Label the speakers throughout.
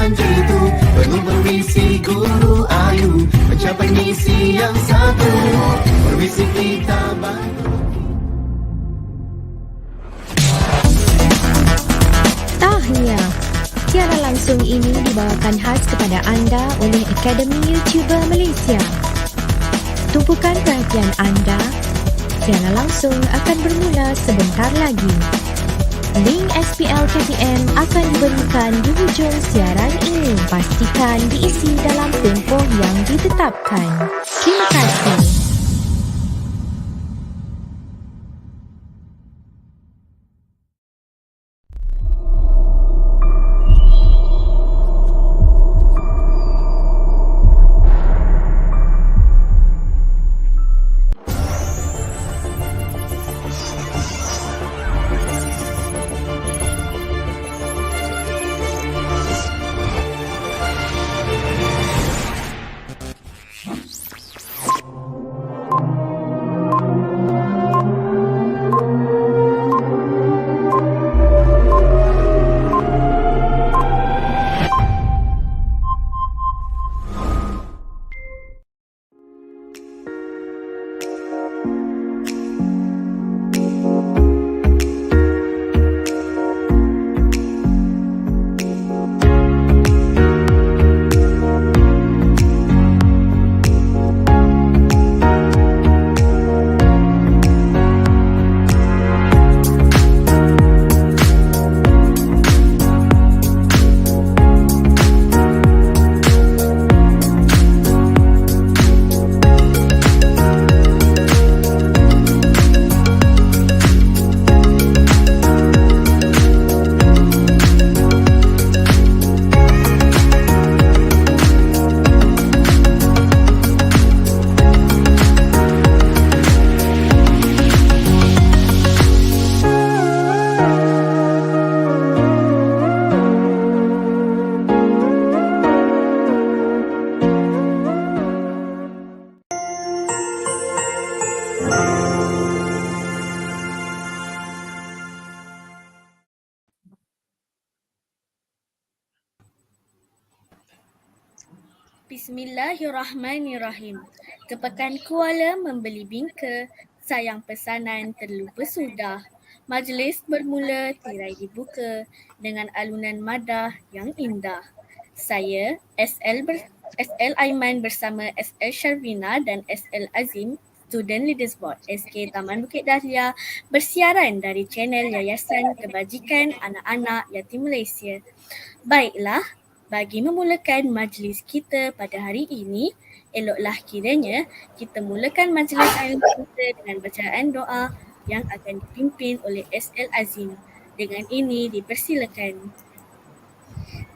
Speaker 1: dan jitu penuh berisi guru ayu mencapai misi yang satu. Permisi kita bantu.
Speaker 2: Tahniah. Siaran langsung ini dibawakan khas kepada anda oleh Akademi YouTuber Malaysia. Tumpukan perhatian anda. Siaran langsung akan bermula sebentar lagi. Link SPL KPM akan diberikan di hujung siaran ini. Pastikan diisi dalam tempoh yang ditetapkan. Terima kasih.
Speaker 3: Bismillahirrahmanirrahim. Kepekan Kuala membeli bingka, sayang pesanan terlupa sudah. Majlis bermula, tirai dibuka dengan alunan madah yang indah. Saya SL Aiman bersama SL Sharvina dan SL Azim, Student Leaders Board SK Taman Bukit Dahlia, bersiaran dari channel Yayasan Kebajikan Anak-Anak Yatim Malaysia. Baiklah, bagi memulakan majlis kita pada hari ini, eloklah kiranya kita mulakan majlis ilmu kita dengan bacaan doa yang akan dipimpin oleh SL Azim. Dengan ini dipersilakan.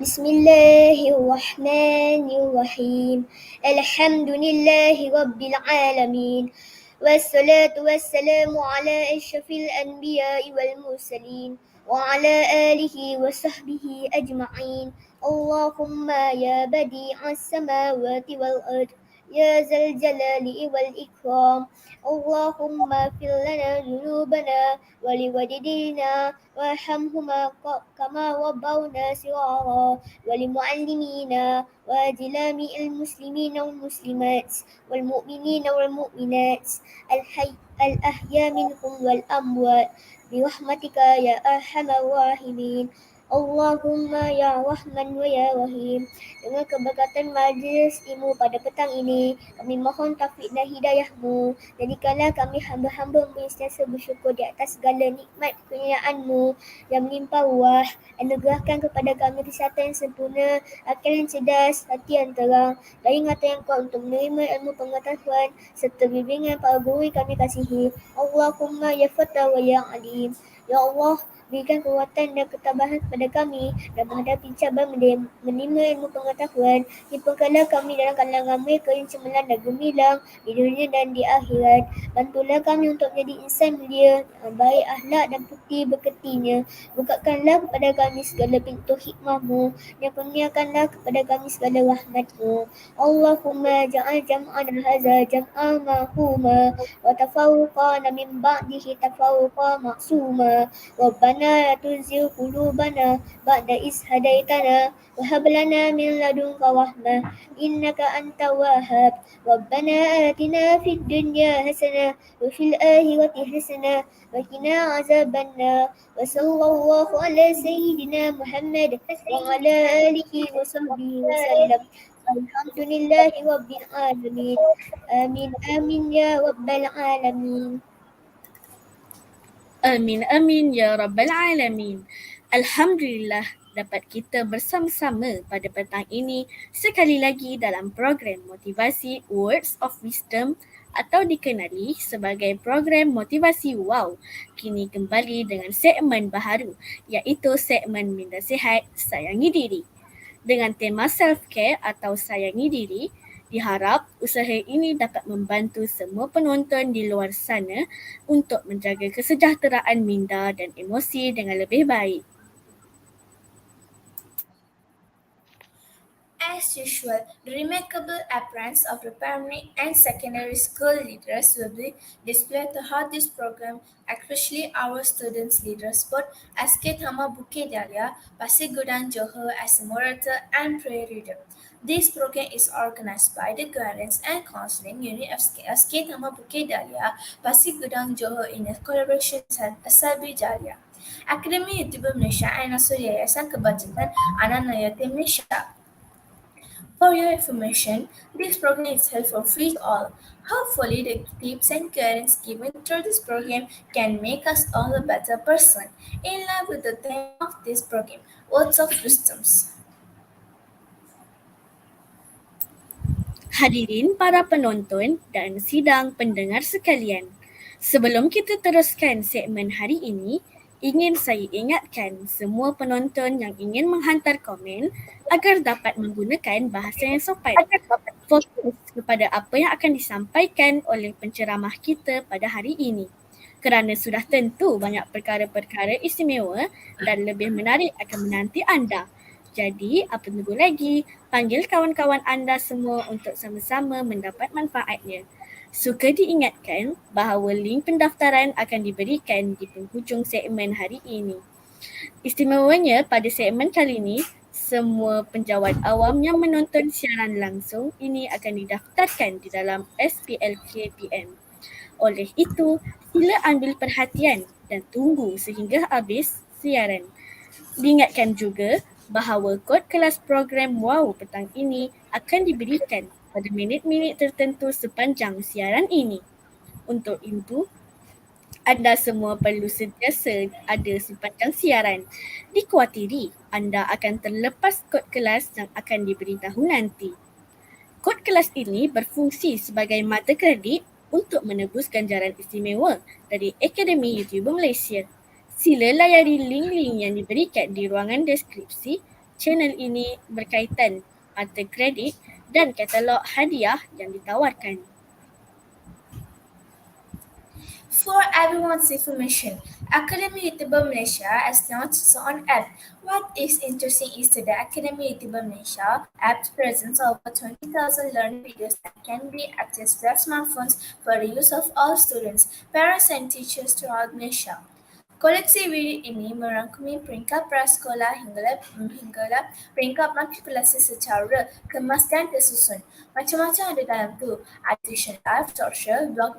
Speaker 4: Bismillahirrahmanirrahim. Alhamdulillahi Rabbil Alamin. Wassalatu wassalamu ala asyrafil anbiya'i wal mursalin wa ala alihi wa sahbihi ajma'in. Allahumma ya badi'as samawati wal ard, ya zal jalali wal ikram. Allahumma fir lana dhunubana wa liwalidina warhamhuma kama rabbawna shighara, wa limuallimina wa jami'il muslimina wal muslimat wal mu'minina wal mu'minat al ahya minhum wal amwat birahmatika ya arhamar rahimin. Allahumma ya Rahman wa ya Rahim. Dengan keberkatan majlis ilmu pada petang ini, kami mohon taufik dan hidayah-Mu. Jadikanlah kami hamba-hamba-Mu yang sentiasa bersyukur di atas segala nikmat kurniaan-Mu yang melimpah ruah. Anugerahkan kepada kami kesihatan yang sempurna, akal yang cerdas, hati yang terang, dan ingatan yang kuat untuk menerima ilmu pengetahuan serta bimbingan para guru yang kami kasihi. Allahumma ya Fatah wa ya Alim. Ya Allah, berikan kekuatan dan ketabahan kepada kami dan menghadapi cabaran menerima ilmu pengetahuan. Himpunkanlah kami dalam kalangan mereka yang cemerlang dan gemilang di dunia dan di akhirat. Bantulah kami untuk menjadi insan mulia, baik akhlak dan putih berketinya. Bukakanlah kepada kami segala pintu hikmah-Mu dan kurniakanlah kepada kami segala rahmat-Mu. Allahumma ja'al jam'ana hadza jam'an marhuma wa tafarruqana min ba'dihi tafarruqan ma'suma. Rabbana ربنا لا تزغ قلوبنا بعد إذ هديتنا وهب لنا من لدنك رحمة إنك أنت الوهاب ربنا آتنا في الدنيا حسنة وفي الآخرة حسنة وقنا عذاب النار وصلى الله على سيدنا محمد وعلى آله وصحبه وسلم الحمد لله رب العالمين آمين آمين يا رب العالمين.
Speaker 3: Amin amin ya rabbal alamin. Alhamdulillah dapat kita bersama-sama pada petang ini sekali lagi dalam program motivasi Words of Wisdom atau dikenali sebagai program motivasi WOW. Kini kembali dengan segmen baharu iaitu segmen Minda Sihat, Sayangi Diri. Dengan tema self-care atau sayangi diri, diharap usaha ini dapat membantu semua penonton di luar sana untuk menjaga kesejahteraan minda dan emosi dengan lebih baik.
Speaker 5: As usual, the remarkable appearance of the primary and secondary school leaders will be displayed throughout this program, especially our students' leaders, both SK Thama Bukit Dahlia, Pasir Gudang, Johor as a moderator and prayer reader. This program is organized by the Guidance and Counseling Unit of SK Thama Bukit Dahlia, Pasir Gudang, Johor in a collaboration with SLB Dahlia. Akademi YouTuber Malaysia and also Yayasan Kebajikan Anak-anak Yatim Malaysia. For your information, this program is held for free to all. Hopefully, the tips and guidance given through this program can make us all a better person. In line with the theme of this program, Words of Wisdoms.
Speaker 3: Hadirin para penonton dan sidang pendengar sekalian, sebelum kita teruskan segmen hari ini, ingin saya ingatkan semua penonton yang ingin menghantar komen agar dapat menggunakan bahasa yang sopan. Fokus kepada apa yang akan disampaikan oleh penceramah kita pada hari ini. Kerana sudah tentu banyak perkara-perkara istimewa dan lebih menarik akan menanti anda. Jadi, apa tunggu lagi? Panggil kawan-kawan anda semua untuk sama-sama mendapat manfaatnya. Suka diingatkan bahawa link pendaftaran akan diberikan di penghujung segmen hari ini. Istimewanya pada segmen kali ini, semua penjawat awam yang menonton siaran langsung ini akan didaftarkan di dalam SPLKPM. Oleh itu, sila ambil perhatian dan tunggu sehingga habis siaran. Diingatkan juga bahawa kod kelas program WOW petang ini akan diberikan pada minit-minit tertentu sepanjang siaran ini. Untuk itu, anda semua perlu sentiasa ada sepanjang siaran. Dikuatiri anda akan terlepas kod kelas yang akan diberitahu nanti. Kod kelas ini berfungsi sebagai mata kredit untuk menebus ganjaran istimewa dari Akademi YouTuber Malaysia. Sila layari link-link yang diberikan di ruangan deskripsi channel ini berkaitan mata kredit dan katalog hadiah yang ditawarkan.
Speaker 5: For everyone's information, Akademi YouTuber Malaysia has launched its own app. What is interesting is that the Akademi YouTuber Malaysia app presents over 20,000 learning videos that can be accessed via smartphones for the use of all students, parents and teachers throughout Malaysia. Koleksi video ini merangkumi peringkat prasekolah hinggalah peringkat matrikulasi secara kemas dan tersusun. Macam-macam ada dalam tu. Ada tuition live, talk show, blog,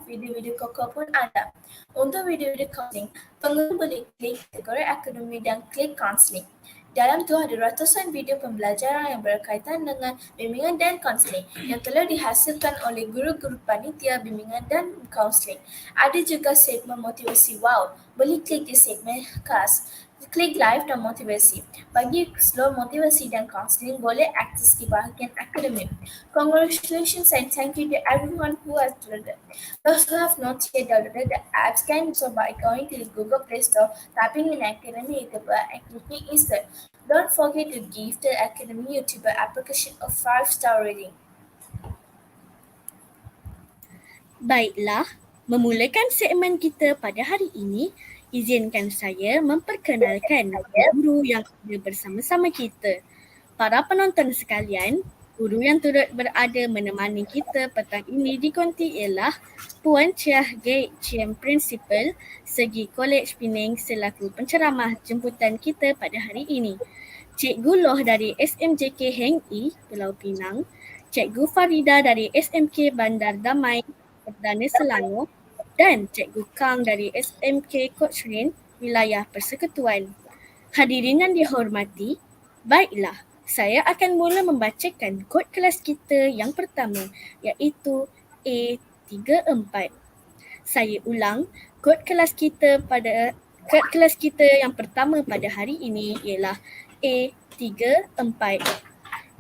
Speaker 5: video-video kokok pun ada. Untuk video-video counseling, pengguna boleh klik kategori akademi dan klik counseling. Dalam tu ada ratusan video pembelajaran yang berkaitan dengan bimbingan dan kaunseling yang telah dihasilkan oleh guru-guru panitia bimbingan dan kaunseling. Ada juga segmen motivasi WOW. Boleh klik di segmen khas. Klik live dan motivasi. Bagi slow motivasi dan kaunseling boleh akses di bahagian akademik. Congratulations and thank you to everyone who has downloaded. Those who have not yet downloaded the apps can do so by going to the Google Play Store, typing in Academy YouTuber and clicking install. Don't forget to give the Academy YouTuber application a 5-star rating.
Speaker 3: Baiklah, memulakan segmen kita pada hari ini, izinkan saya memperkenalkan guru yang ada bersama-sama kita. Para penonton sekalian, Guru yang turut berada menemani kita petang ini dikonti ialah Puan Chiah Gate Chiem Principal Segi Kolej Penang selaku penceramah jemputan kita pada hari ini. Cikgu Loh dari SMJK Heng E, Pulau Pinang, Cikgu Farida dari SMK Bandar Damai, Perdana Selangor dan Cikgu Kang dari SMK Cochrane, Wilayah Persekutuan. Hadirin yang dihormati, baiklah, saya akan mula membacakan kod kelas kita yang pertama iaitu A34. Saya ulang, kod kelas kita yang pertama pada hari ini ialah A34.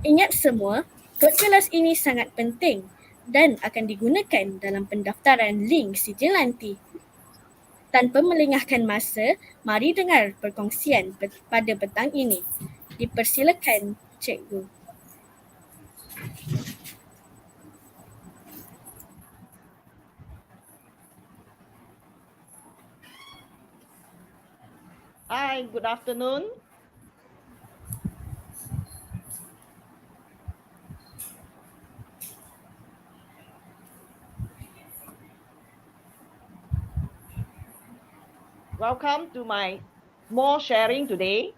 Speaker 3: Ingat semua, kod kelas ini sangat penting dan akan digunakan dalam pendaftaran link sijil nanti. Tanpa melengahkan masa, mari dengar perkongsian pada petang ini. Dipersilakan, Cikgu.
Speaker 6: Hi, good afternoon. Welcome to my small sharing today.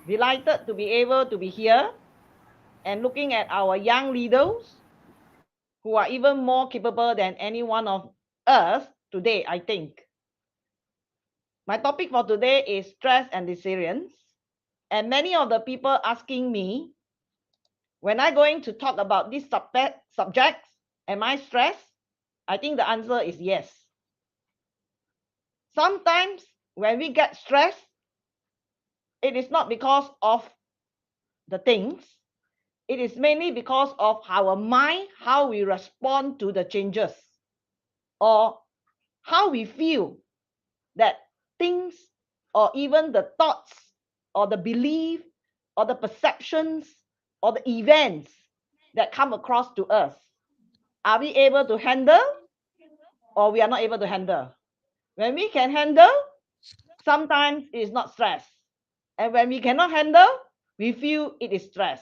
Speaker 6: Delighted to be able to be here and looking at our young leaders who are even more capable than any one of us today, I think. My topic for today is stress and resilience. And many of the people asking me, when I'm going to talk about this subjects, am I stressed? I think the answer is yes. Sometimes when we get stressed, it is not because of the things. It is mainly because of our mind, how we respond to the changes, or how we feel that things, or even the thoughts, or the belief, or the perceptions, or the events that come across to us. Are we able to handle, or we are not able to handle? When we can handle, sometimes it is not stress. And when we cannot handle, we feel it is stress.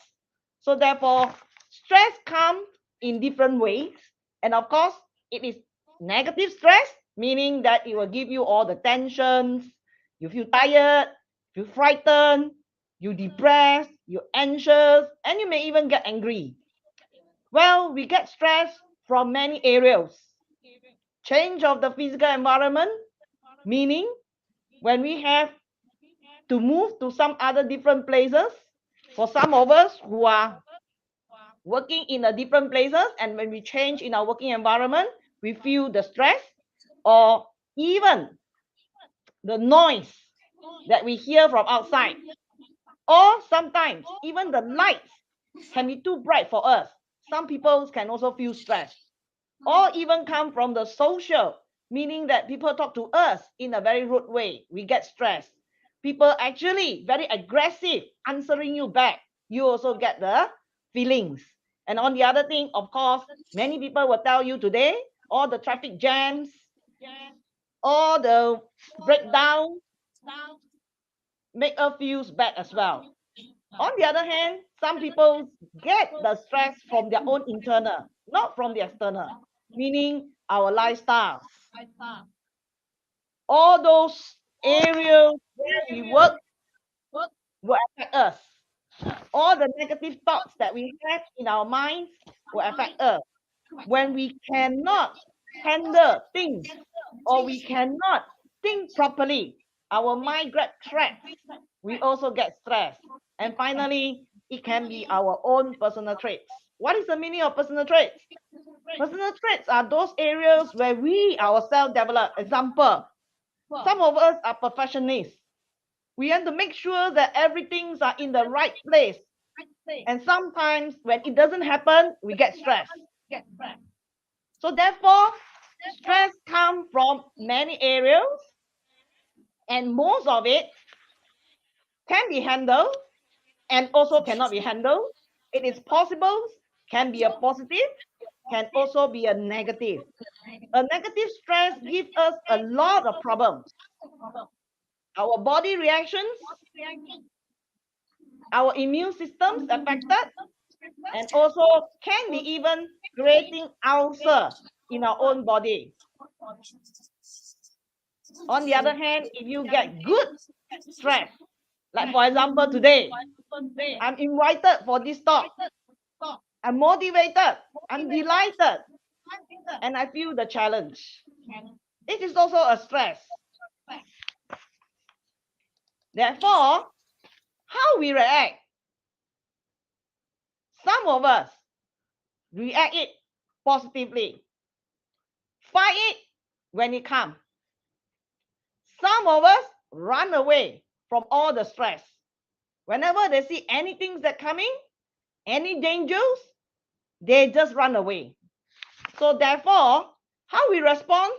Speaker 6: So therefore, stress comes in different ways. And of course, it is negative stress, meaning that it will give you all the tensions. You feel tired, you frightened, you depressed, you anxious, and you may even get angry. Well, we get stress from many areas. Change of the physical environment, meaning when we have to move to some other different places. For some of us who are working in a different places, and when we change in our working environment, we feel the stress, or even the noise that we hear from outside, or sometimes even the lights can be too bright for us. Some people can also feel stressed, or even come from the social, meaning that people talk to us in a very rude way. We get stressed. People actually very aggressive answering you back. You also get the feelings. And on the other thing, of course, many people will tell you today, all the traffic jams, all the breakdown make us feel bad as well. On the other hand, some people get the stress from their own internal, not from the external, meaning our lifestyles. All those areas where we work will affect us. All the negative thoughts that we have in our minds will affect us. When we cannot handle things, or we cannot think properly, our mind gets trapped. We also get stressed. And finally, it can be our own personal traits. What is the meaning of personal traits? Personal traits are those areas where we ourselves develop. Example, some of us are perfectionists. We want to make sure that everything's are in the right place. And sometimes when it doesn't happen, we get stressed. So therefore, stress comes from many areas, and most of it can be handled and also cannot be handled. It is possible, can be a positive, can also be a negative. A negative stress gives us a lot of problems. Our body reactions our immune systems affected, and also can be even creating ulcer in our own body. On the other hand, if you get good stress, like for example today, I'm invited for this talk, I'm motivated, I'm delighted, and I feel the challenge. It is also a stress. Therefore, how we react. Some of us react it positively, fight it when it comes. Some of us run away from all the stress. Whenever they see anything that coming, any dangers, they just run away. So therefore, how we respond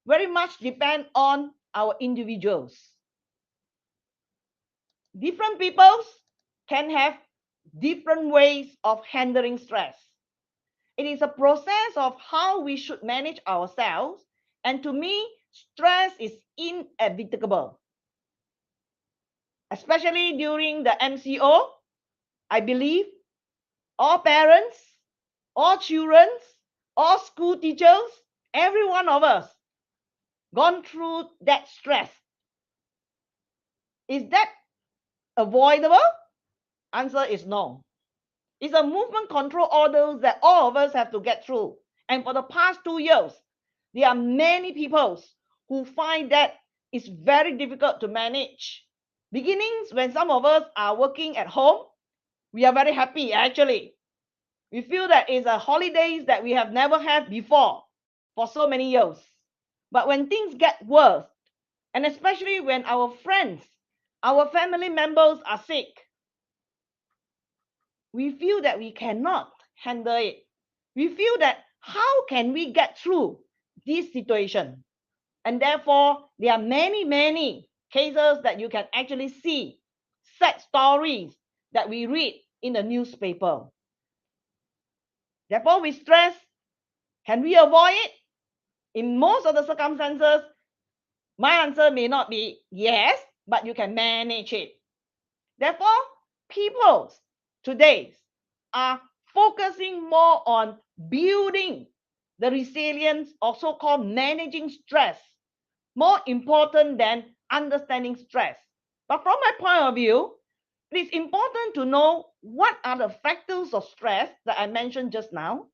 Speaker 6: very much depend on our individuals. Different peoples can have different ways of handling stress. It is a process of how we should manage ourselves. And to me, stress is inevitable. Especially during the MCO, I believe all parents, all children, all school teachers, every one of us gone through that stress. Is that avoidable? Answer is no. It's a movement control orders that all of us have to get through. And for the past 2 years, there are many people who find that it's very difficult to manage. Beginnings when some of us are working at home, we are very happy actually. We feel that it's a holidays that we have never had before for so many years. But when things get worse, and especially when our friends, our family members are sick, we feel that we cannot handle it. We feel that how can we get through this situation? And therefore, there are many cases that you can actually see, sad stories that we read in the newspaper. Therefore, with stress, can we avoid it? In most of the circumstances, my answer may not be yes, but you can manage it. Therefore, people today are focusing more on building the resilience or so-called managing stress, more important than understanding stress. But from my point of view, it is important to know what are the factors of stress that I mentioned just now.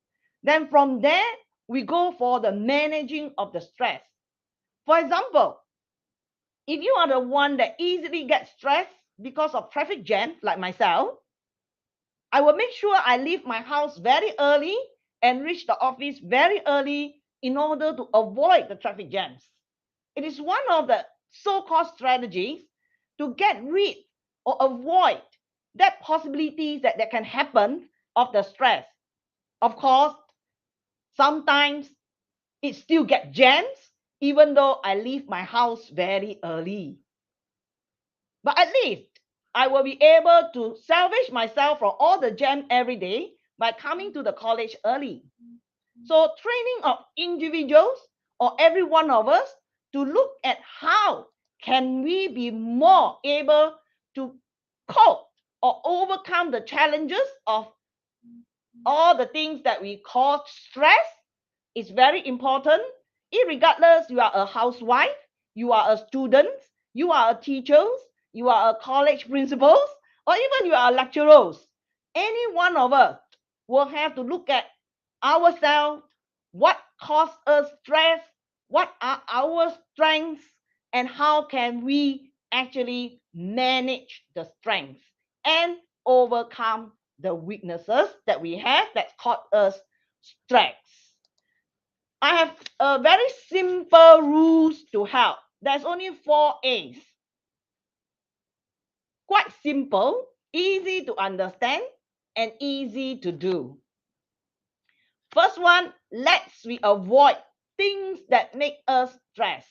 Speaker 6: Then from there, we go for the managing of the stress. For example, if you are the one that easily gets stressed because of traffic jam, like myself, I will make sure I leave my house very early and reach the office very early in order to avoid the traffic jams. It is one of the so-called strategies to get rid or avoid that possibilities that can happen of the stress. Of course, sometimes it still gets jams even though I leave my house very early. But at least I will be able to salvage myself from all the jam every day by coming to the college early. So training of individuals or every one of us to look at how can we be more able to cope or overcome the challenges of all the things that we call stress is very important. Irregardless, you are a housewife, you are a student, you are a teacher, you are a college principal, or even you are lecturers. Any one of us will have to look at ourselves, what causes us stress, what are our strengths, and how can we actually manage the strengths and overcome the weaknesses that we have that cause us stress. I have a very simple rules to help. There's only 4 A's. Quite simple, easy to understand, and easy to do. First one, let's we avoid things that make us stress.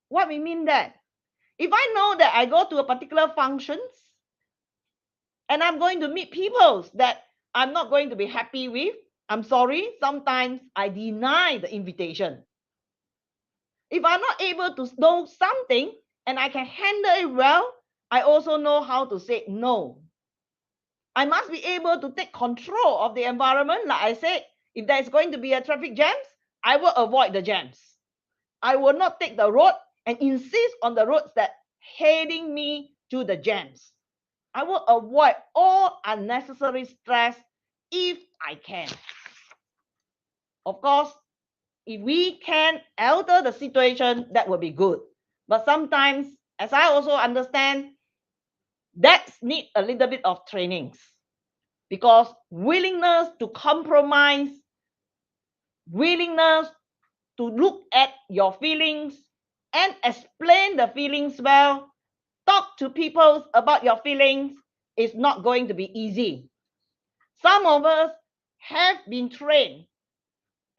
Speaker 6: What we mean that? If I know that I go to a particular functions and I'm going to meet people that I'm not going to be happy with, I'm sorry, sometimes I deny the invitation. If I'm not able to know something and I can handle it well, I also know how to say no. I must be able to take control of the environment. Like I said, if there's going to be a traffic jams, I will avoid the jams. I will not take the road and insist on the roads that heading me to the jams. I will avoid all unnecessary stress if I can. Of course, if we can alter the situation, that will be good. But sometimes, as I also understand, that need a little bit of trainings, because willingness to compromise, willingness to look at your feelings and explain the feelings well, talk to people about your feelings, is not going to be easy. Some of us have been trained,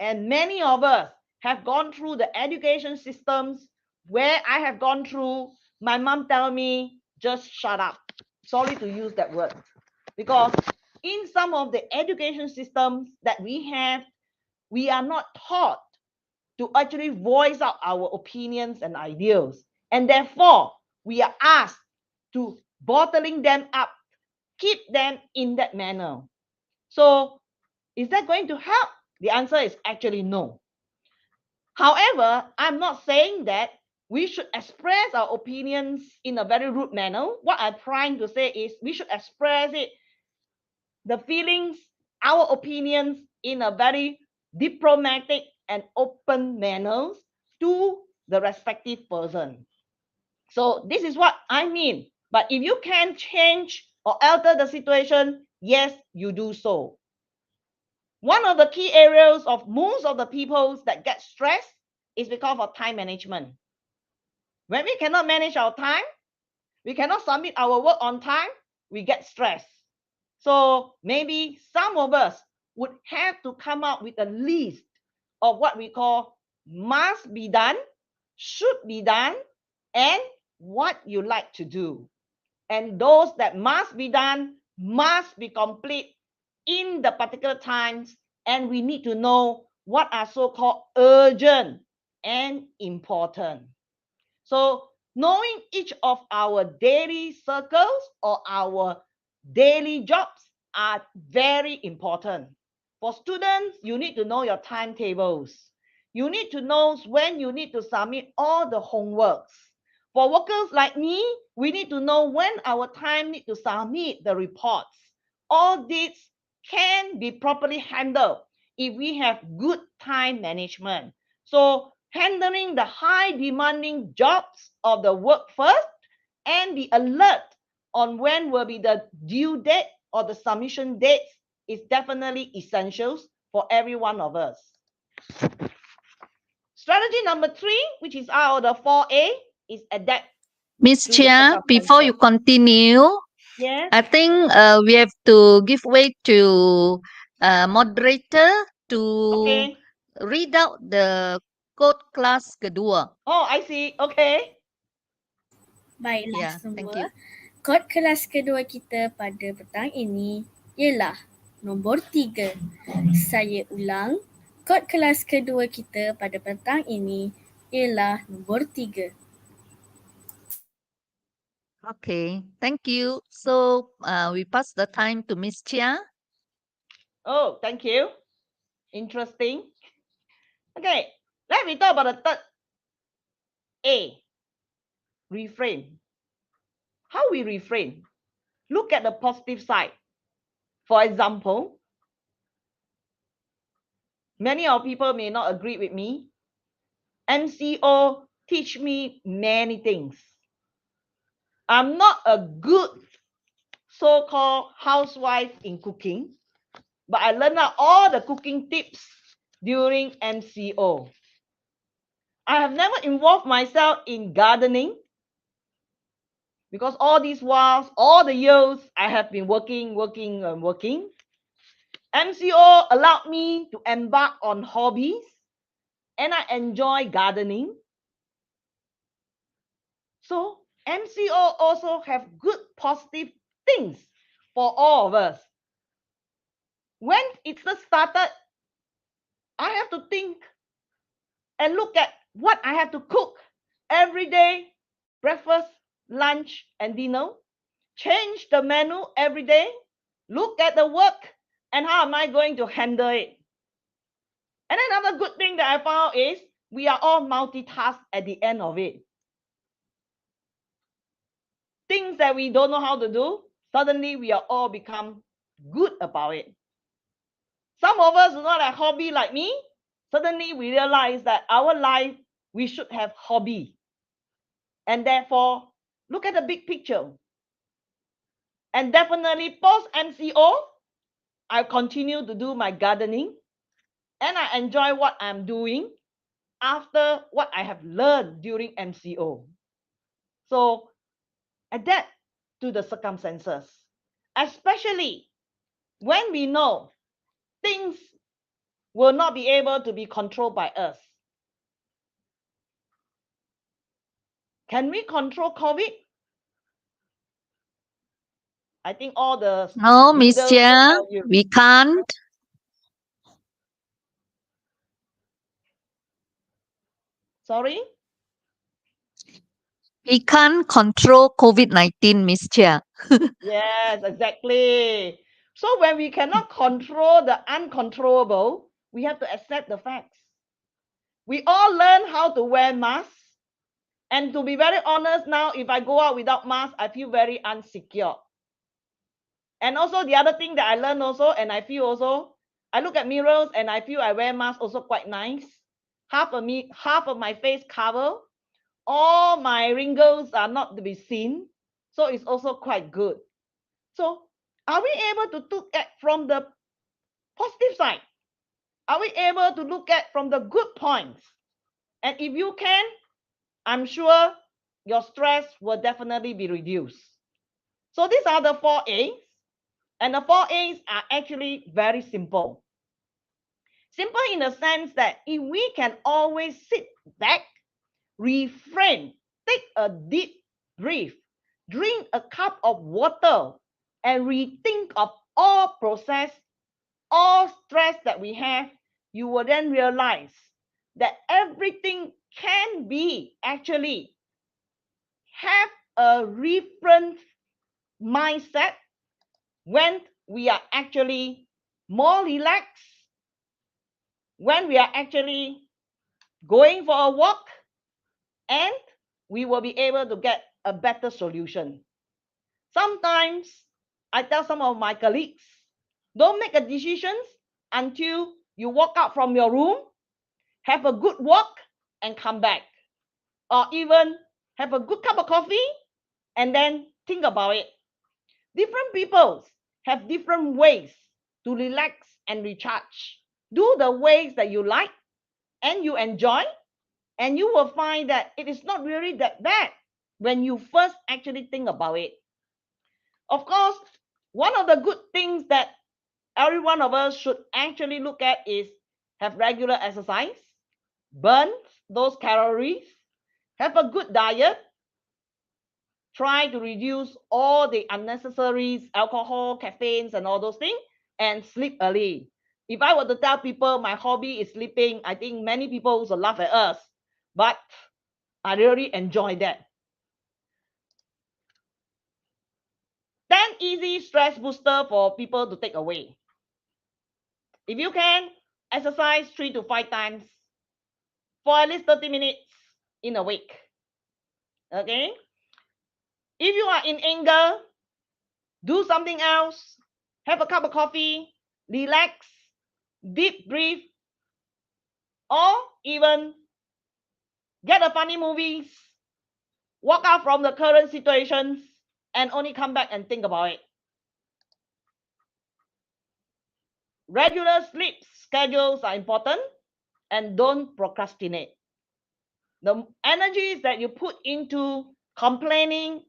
Speaker 6: and many of us have gone through the education systems where I have gone through. My mom tell me, just shut up. Sorry to use that word, because in some of the education systems that we have, we are not taught to actually voice out our opinions and ideals. And therefore, we are asked to bottling them up, keep them in that manner. So, is that going to help? The answer is actually no. However, I'm not saying that we should express our opinions in a very rude manner. What I'm trying to say is we should express it, the feelings, our opinions, in a very diplomatic and open manner to the respective person. So this is what I mean. But if you can change or alter the situation, yes, you do so. One of the key areas of most of the people that get stressed is because of time management. When we cannot manage our time, we cannot submit our work on time, we get stressed. So maybe some of us would have to come up with a list of what we call must be done, should be done, and what you like to do. And those that must be done must be complete in the particular times, and we need to know what are so-called urgent and important. So knowing each of our daily circles or our daily jobs are very important. For students, you need to know your timetables. You need to know when you need to submit all the homeworks. For workers like me, we need to know when our time need to submit the reports. All this can be properly handled if we have good time management. So handling the high demanding jobs of the work first, and be alert on when will be the due date or the submission dates, is definitely essentials for every one of us. Strategy number 3, which is out of the 4A, is adapt.
Speaker 7: Miss Chia, before you continue,
Speaker 6: Yes.
Speaker 7: I think we have to give way to moderator to
Speaker 6: Okay.
Speaker 7: read out the code kelas kedua.
Speaker 6: Oh, I see. Okay.
Speaker 3: Baiklah
Speaker 7: Yeah, thank
Speaker 3: semua.
Speaker 7: you.
Speaker 3: Kod kelas kedua kita pada petang ini ialah nombor 3. Saya ulang, kod kelas kedua kita pada petang ini ialah nombor 3.
Speaker 7: Okay, thank you. So we pass the time to Miss Chia.
Speaker 6: Oh, thank you. Interesting. Okay, let me talk about the third A. Reframe. How we reframe? Look at the positive side. For example, many of people may not agree with me. MCO teach me many things. I'm not a good so-called housewife in cooking, but I learned out all the cooking tips during MCO. I have never involved myself in gardening, because all these whiles, all the years, I have been working. MCO allowed me to embark on hobbies, and I enjoy gardening. So MCO also have good positive things for all of us. When it first started, I have to think and look at what I have to cook every day: breakfast, lunch and dinner, change the menu every day, look at the work and how am I going to handle it. And another good thing that I found is we are all multitask at the end of it. Things that we don't know how to do, suddenly we are all become good about it. Some of us do not have hobby like me. Suddenly we realize that our life, we should have hobby. And therefore, look at the big picture. And definitely post MCO, I continue to do my gardening and I enjoy what I'm doing after what I have learned during MCO. So adapt to the circumstances, especially when we know things will not be able to be controlled by us. Can we control COVID? I think all the
Speaker 7: No, Miss
Speaker 6: leaders will
Speaker 7: Chia,
Speaker 6: tell you.
Speaker 7: we can't.
Speaker 6: Sorry?
Speaker 7: We can't control COVID-19, Miss Chia.
Speaker 6: Yes, exactly. So when we cannot control the uncontrollable, we have to accept the facts. We all learn how to wear masks. And to be very honest now, if I go out without mask, I feel very insecure. And also the other thing that I learned also, and I feel also, I look at mirrors and I feel I wear mask also quite nice. Half of my face cover. All my wrinkles are not to be seen. So it's also quite good. So are we able to look at from the positive side? Are we able to look at from the good points? And if you can, I'm sure your stress will definitely be reduced. So these are the 4 A's. And the 4 A's are actually very simple. Simple in the sense that if we can always sit back, refrain, take a deep breath, drink a cup of water, and rethink of all process, all stress that we have, you will then realize that everything can be actually have a different mindset when we are actually more relaxed, when we are actually going for a walk, and we will be able to get a better solution. Sometimes I tell some of my colleagues, don't make a decision until you walk out from your room, have a good walk, and come back. Or even have a good cup of coffee and then think about it. Different people have different ways to relax and recharge. Do the ways that you like and you enjoy, and you will find that it is not really that bad when you first actually think about it. Of course, one of the good things that every one of us should actually look at is have regular exercise, burn those calories, have a good diet, try to reduce all the unnecessary alcohol, caffeines, and all those things, and sleep early. If I were to tell people my hobby is sleeping, I think many people will laugh at us. But I really enjoy that. 10 easy stress booster for people to take away. If you can, exercise 3 to 5 times for at least 30 minutes in a week. Okay? If you are in anger, do something else. Have a cup of coffee, relax, deep breathe, or even get a funny movies, walk out from the current situations, and only come back and think about it. Regular sleep schedules are important, and don't procrastinate. The energies that you put into complaining,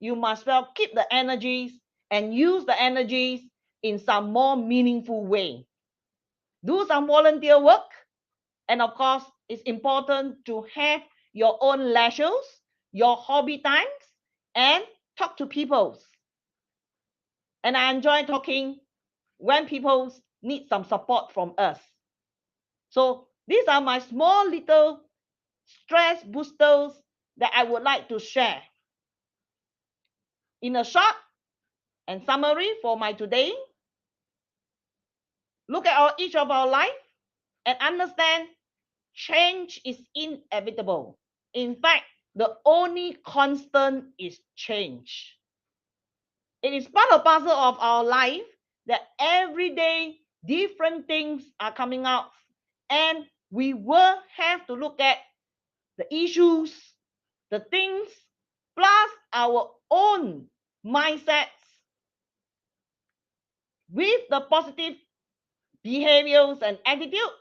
Speaker 6: you must well keep the energies and use the energies in some more meaningful way. Do some volunteer work. And of course, it's important to have your own leisures, your hobby times, and talk to people. And I enjoy talking when people need some support from us. So these are my small little stress boosters that I would like to share. In a short and summary for my today, look at each of our life and understand change is inevitable. In fact, the only constant is change. It is part and parcel of our life that every day different things are coming out, and we will have to look at the issues, the things, plus our own mindsets with the positive behaviors and attitude.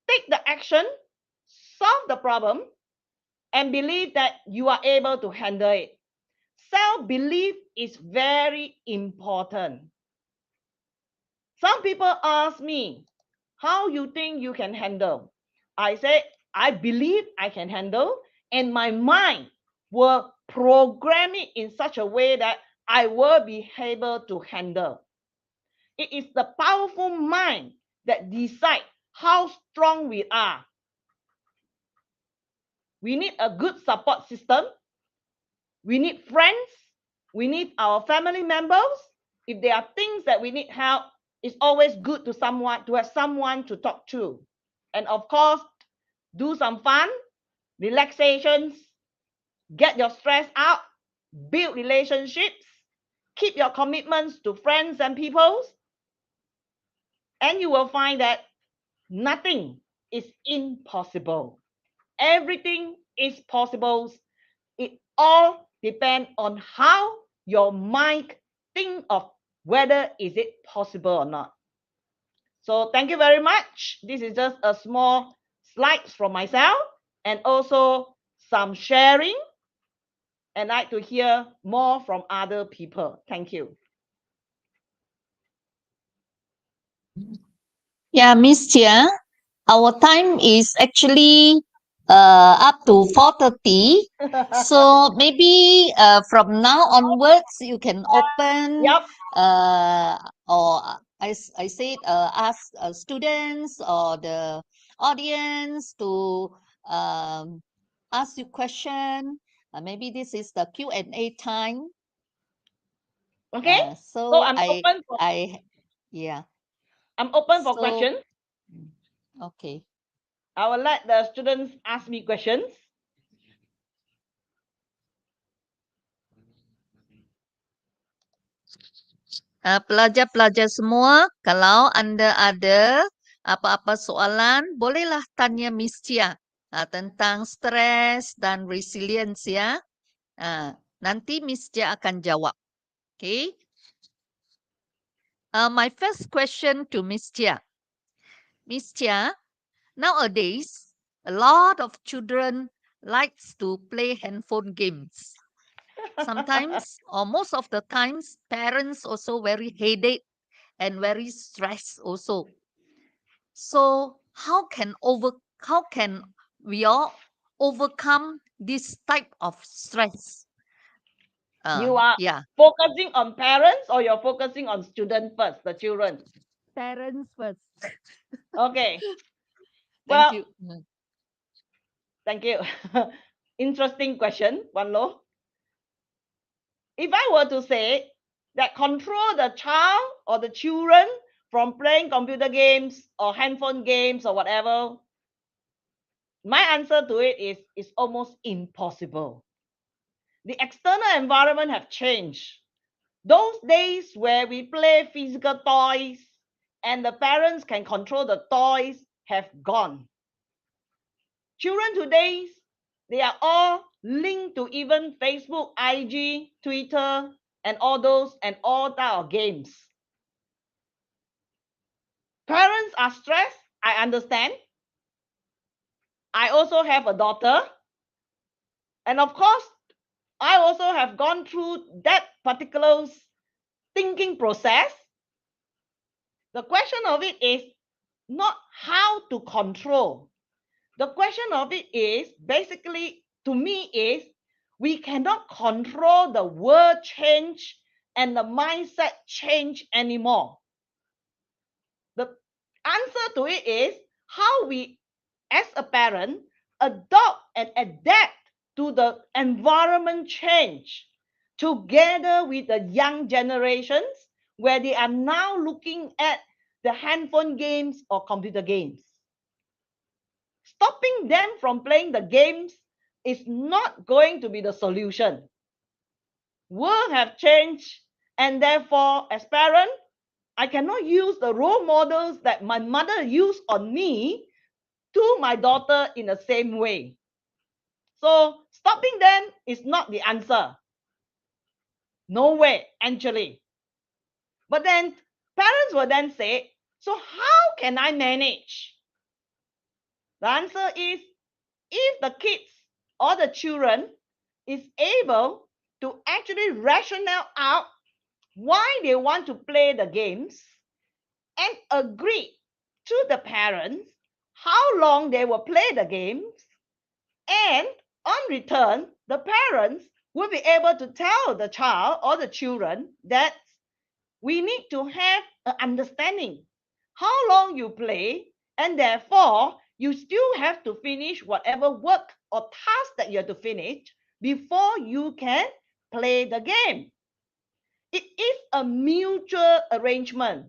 Speaker 6: Take the action, solve the problem, and believe that you are able to handle it. Self-belief is very important. Some people ask me, how you think you can handle? I say, I believe I can handle, and my mind will program it in such a way that I will be able to handle. It is the powerful mind that decides how strong we are. We need a good support system. We need friends. We need our family members. If there are things that we need help, it's always good to have someone to talk to. And of course, do some fun, relaxations, get your stress out, build relationships, keep your commitments to friends and people, and you will find that nothing is impossible. Everything is possible. It all depends on how your mind think of whether is it possible or not. So thank you very much. This is just a small slides from myself and also some sharing. And I'd like to hear more from other people. Thank you.
Speaker 7: Yeah, Miss Chia, our time is actually up to 4:30. So maybe from now onwards, you can open
Speaker 6: Yep.
Speaker 7: or I said ask students or the audience to ask you question. Maybe this is the Q&A time.
Speaker 6: Okay.
Speaker 7: So
Speaker 6: I'm open for
Speaker 7: yeah.
Speaker 6: I'm open for
Speaker 7: So,
Speaker 6: questions.
Speaker 7: Okay.
Speaker 6: I will let the students ask me questions.
Speaker 7: Pelajar-pelajar semua, kalau anda ada apa-apa soalan, bolehlah tanya Miss Chia tentang stres dan resilience ya. Nanti Miss Chia akan jawab. Okay. My first question to Miss Chia. Miss Chia, nowadays, a lot of children likes to play handphone games. Sometimes, or most of the times, parents also very headache and very stressed also. So how can we all overcome this type of stress?
Speaker 6: You are
Speaker 7: Yeah,
Speaker 6: focusing on parents or you're focusing on students first, the children?
Speaker 7: parents first.
Speaker 6: Okay.
Speaker 7: Thank
Speaker 6: Well,
Speaker 7: you.
Speaker 6: thank you. Interesting question, Wan Lo. If I were to say that control the child or the children from playing computer games or handphone games or whatever, my answer to it is almost impossible. The external environment have changed. Those days where we play physical toys and the parents can control the toys have gone. Children today, they are all linked to even Facebook, IG, Twitter, and all those and all type of games. Parents are stressed. I understand. I also have a daughter. And of course, I also have gone through that particular thinking process. The question of it is not how to control. The question of it is basically, to me, is we cannot control the world change and the mindset change anymore. The answer to it is how we, as a parent, adopt and adapt to the environment change together with the young generations, where they are now looking at the handphone games or computer games. Stopping them from playing the games is not going to be the solution. World have changed, and therefore, as parent, I cannot use the role models that my mother used on me to my daughter in the same way. So stopping them is not the answer. No way, actually. But then parents will then say, so how can I manage? The answer is, if the kids or the children is able to actually rationale out why they want to play the games and agree to the parents how long they will play the games, and on return, the parents will be able to tell the child or the children that we need to have an understanding how long you play, and therefore you still have to finish whatever work or task that you have to finish before you can play the game. It is a mutual arrangement.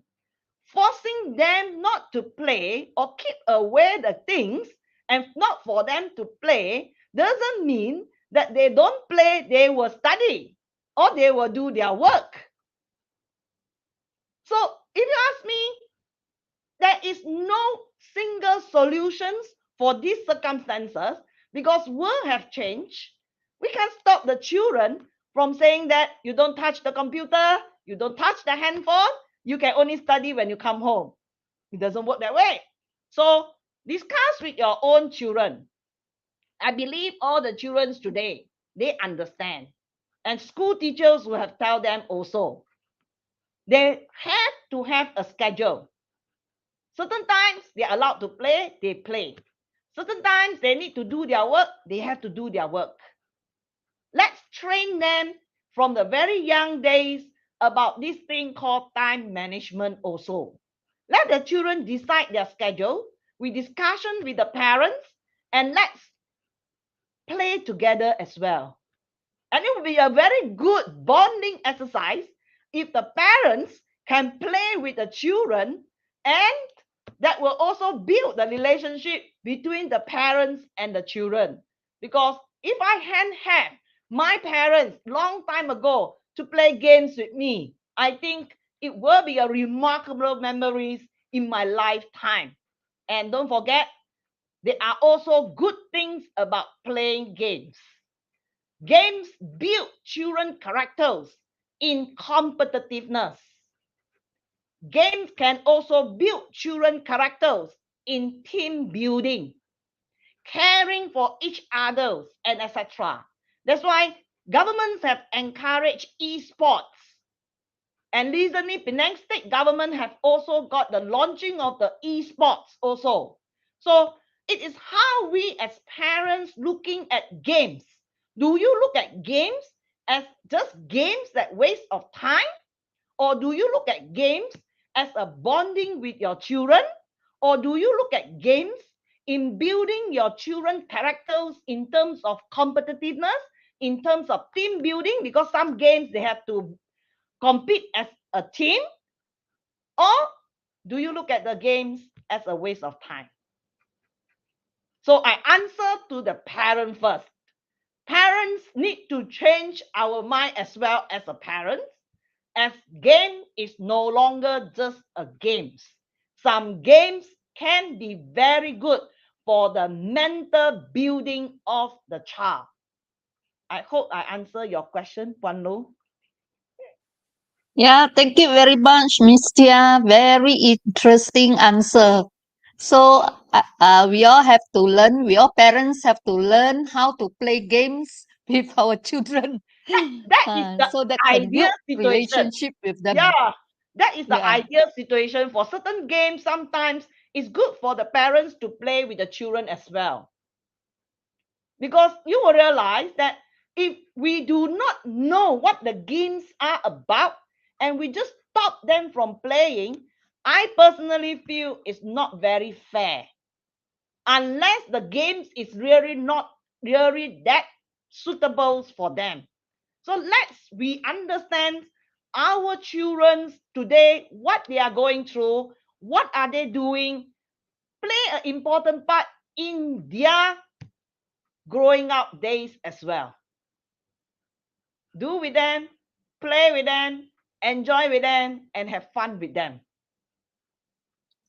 Speaker 6: Forcing them not to play or keep away the things and not for them to play doesn't mean that they don't play, they will study or they will do their work. So if you ask me, there is no single solutions for these circumstances, because world have changed. We can't stop the children from saying that you don't touch the computer, you don't touch the handphone, you can only study when you come home. It doesn't work that way. So discuss with your own children. I believe all the children today, they understand. And school teachers will have tell them also. They have to have a schedule. Certain times they're allowed to play, they play. Certain times they need to do their work, they have to do their work. Let's train them from the very young days about this thing called time management also. Let the children decide their schedule with discussion with the parents, and let's play together as well. And it will be a very good bonding exercise if the parents can play with the children, and that will also build the relationship between the parents and the children. Because if I hadn't had my parents long time ago to play games with me, I think it will be a remarkable memories in my lifetime. And don't forget, there are also good things about playing games. Games build children characters in competitiveness. Games can also build children characters in team building, caring for each other, and etc. That's why governments have encouraged esports. And recently, Penang State government have also got the launching of the esports also. So it is how we as parents looking at games. Do you look at games as just games that waste of time? Or do you look at games as a bonding with your children? Or do you look at games in building your children characters in terms of competitiveness, in terms of team building? Because some games they have to compete as a team. Or do you look at the games as a waste of time? So I answer to the parent first. Parents need to change our mind as well as a parent, as game is no longer just a games. Some games can be very good for the mental building of the child. I hope I answer your question, Puan Lo.
Speaker 7: Yeah, thank you very much, Miss Tia. Very interesting answer. So we all have to learn, we all parents have to learn how to play games with our children.
Speaker 6: That is the
Speaker 7: So that can
Speaker 6: ideal
Speaker 7: build
Speaker 6: situation.
Speaker 7: relationship with them.
Speaker 6: Yeah, that is the
Speaker 7: Yeah.
Speaker 6: ideal situation. For certain games, sometimes it's good for the parents to play with the children as well. Because you will realize that if we do not know what the games are about and we just stop them from playing, I personally feel it's not very fair. Unless the games is really not really that suitable for them. So we understand our children today, what they are going through, what are they doing, play an important part in their growing up days as well. Do with them, play with them, enjoy with them, and have fun with them.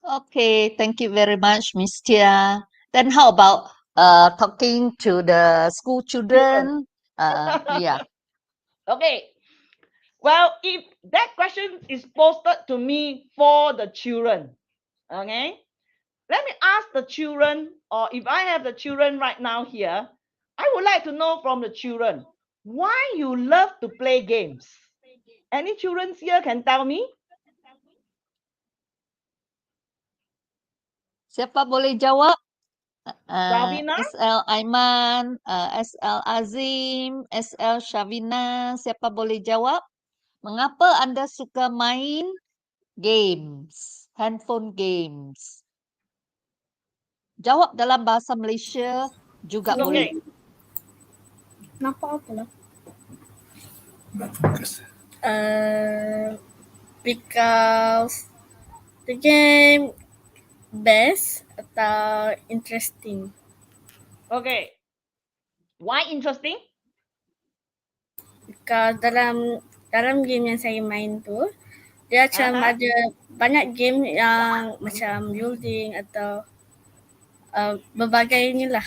Speaker 7: Okay, thank you very much, Miss Tia. Then how about talking to the school children? Yeah.
Speaker 6: Okay. Well, if that question is posted to me for the children, okay, let me ask the children, or if I have the children right now here, I would like to know from the children why you love to play games. Any children here can tell me?
Speaker 7: Siapa boleh jawab?
Speaker 6: Ravina?
Speaker 7: SL Aiman, SL Azim, SL Shavina, siapa boleh jawab? Mengapa Anda suka main games, handphone games? Jawab dalam bahasa Malaysia juga
Speaker 6: It's
Speaker 7: boleh.
Speaker 6: okay.
Speaker 3: Nampak apa lah? Because the game best atau interesting.
Speaker 6: Okay. Why interesting?
Speaker 3: Because dalam game yang saya main tu, dia macam ada banyak game yang macam building atau berbagai inilah.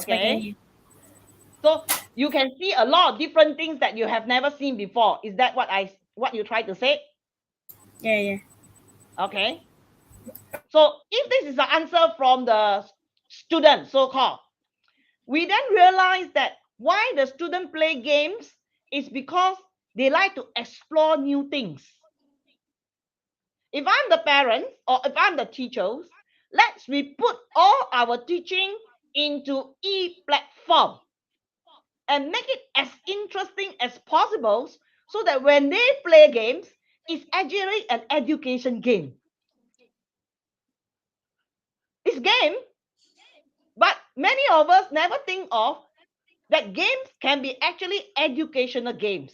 Speaker 6: Okay. So you can see a lot of different things that you have never seen before. Is that what you try to say?
Speaker 3: Yeah.
Speaker 6: Okay. So if this is the answer from the student, so-called, we then realize that why the student play games is because they like to explore new things. If I'm the parent or if I'm the teachers, let's we put all our teaching into e-platform and make it as interesting as possible so that when they play games, it's actually an education game. It's game, but many of us never think of that games can be actually educational games.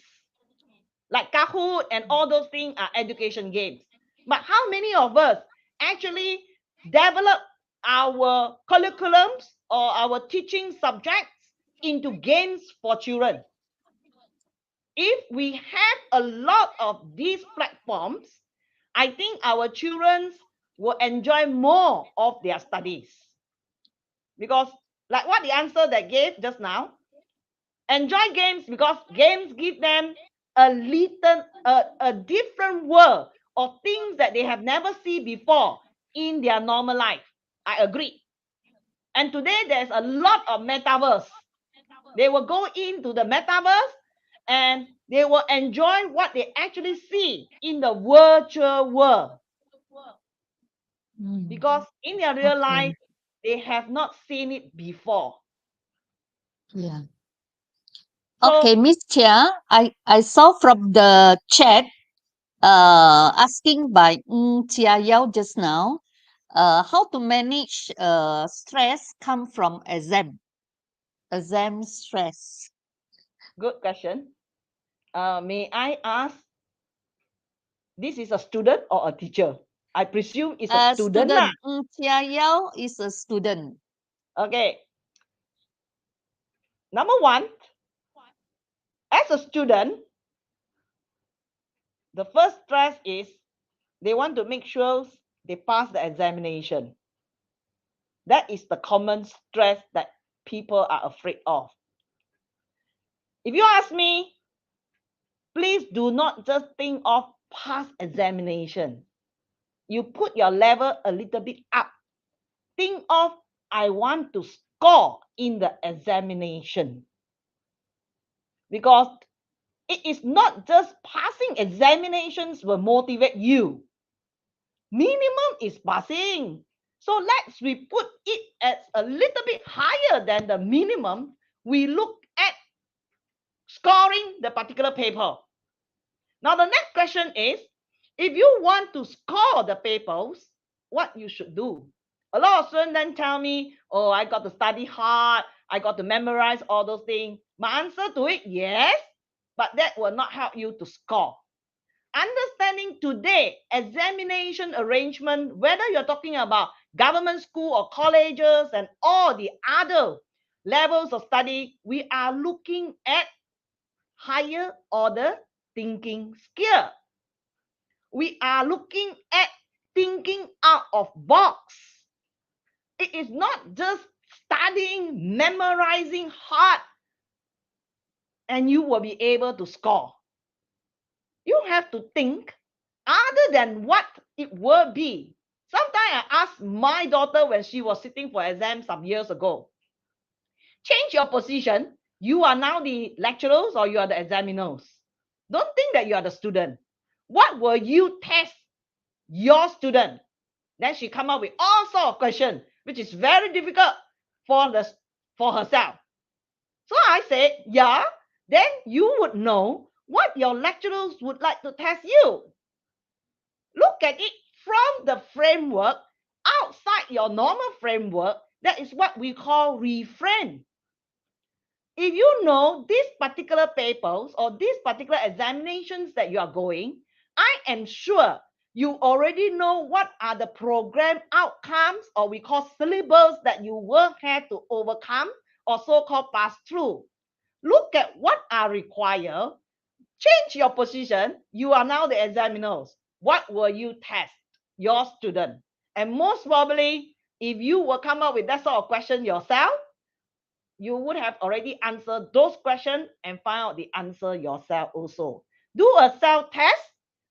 Speaker 6: Like Kahoot and all those things are education games. But how many of us actually develop our curriculums or our teaching subjects into games for children? If we have a lot of these platforms, I think our children will enjoy more of their studies. Because like what the answer that gave just now, enjoy games because games give them a different world of things that they have never seen before in their normal life. I agree. And today there's a lot of metaverse. They will go into the metaverse and they will enjoy what they actually see in the virtual world. Because in their real life, they have not seen it before.
Speaker 7: Yeah.
Speaker 6: So,
Speaker 7: Okay, Miss Chia, I saw from the chat asking by Chia Yao just now, how to manage stress come from exam stress.
Speaker 6: good question. May I ask, this is a student or a teacher? I presume it's a student.
Speaker 7: Chia Yao is a student.
Speaker 6: Okay. Number one, as a student, the first stress is they want to make sure they pass the examination. That is the common stress that people are afraid of. If you ask me, please do not just think of pass examination. You put your level a little bit up. Think of, I want to score in the examination. Because it is not just passing examinations will motivate you. Minimum is passing. So let's we put it as a little bit higher than the minimum. We look at scoring the particular paper. Now the next question is, if you want to score the papers, what you should do? A lot of students then tell me, oh, I got to study hard, I got to memorize all those things. My answer to it, yes, but that will not help you to score. Understanding today examination arrangement, whether you're talking about government school or colleges and all the other levels of study, we are looking at higher order thinking skill. We are looking at thinking out of box. It is not just studying, memorizing hard, and you will be able to score. You have to think other than what it will be. Sometimes I asked my daughter when she was sitting for exam some years ago, change your position. You are now the lecturers or you are the examiners. Don't think that you are the student. What will you test your student? Then she come up with all sorts of questions, which is very difficult for herself. So I said, yeah, then you would know what your lecturers would like to test you. Look at it from the framework outside your normal framework. That is what we call reframe. If you know these particular papers or these particular examinations that you are going, I am sure you already know what are the program outcomes, or we call syllabus, that you will have to overcome or so-called pass through. Look at what are required. Change your position. You are now the examiners. What will you test your student? And most probably, if you will come up with that sort of question yourself, you would have already answered those questions and find out the answer yourself also. Do a self-test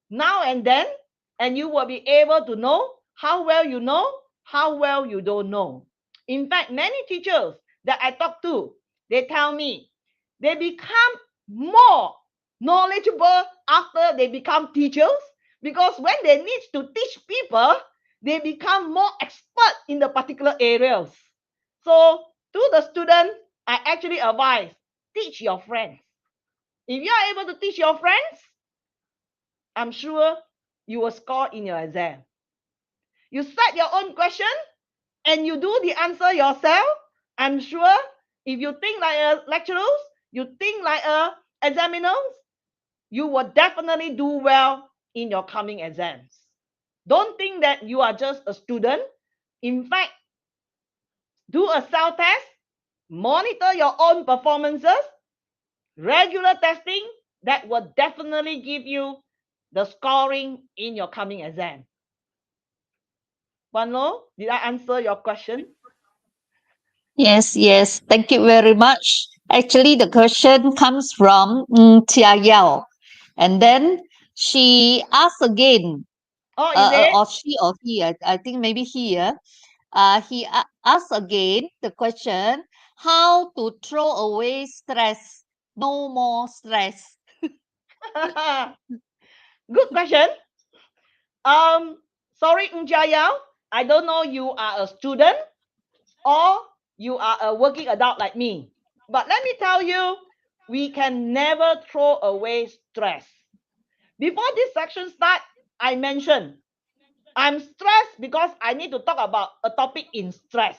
Speaker 6: now and then, and you will be able to know how well you know, how well you don't know. In fact, many teachers that I talk to, they tell me they become more knowledgeable after they become teachers, because when they need to teach people, they become more expert in the particular areas. So to the student, I actually advise, teach your friends. If you are able to teach your friends, I'm sure you will score in your exam. You set your own question and you do the answer yourself. I'm sure if you think like a lecturer, you think like a examiner, you will definitely do well in your coming exams. Don't think that you are just a student. In fact, do a self-test, monitor your own performances, regular testing, that will definitely give you the scoring in your coming exam. Wan Lo, did I answer your question?
Speaker 7: Yes, yes. Thank you very much. Actually, the question comes from Tia Yao. And then she asks again,
Speaker 6: Oh, is it?
Speaker 7: or she or he, I think maybe he, he asks again the question, how to throw away stress, no more stress.
Speaker 6: Good question. Sorry, Ng Jia Yao, I don't know you are a student or you are a working adult like me. But let me tell you, we can never throw away stress. Before this section start, I mentioned I'm stressed because I need to talk about a topic in stress.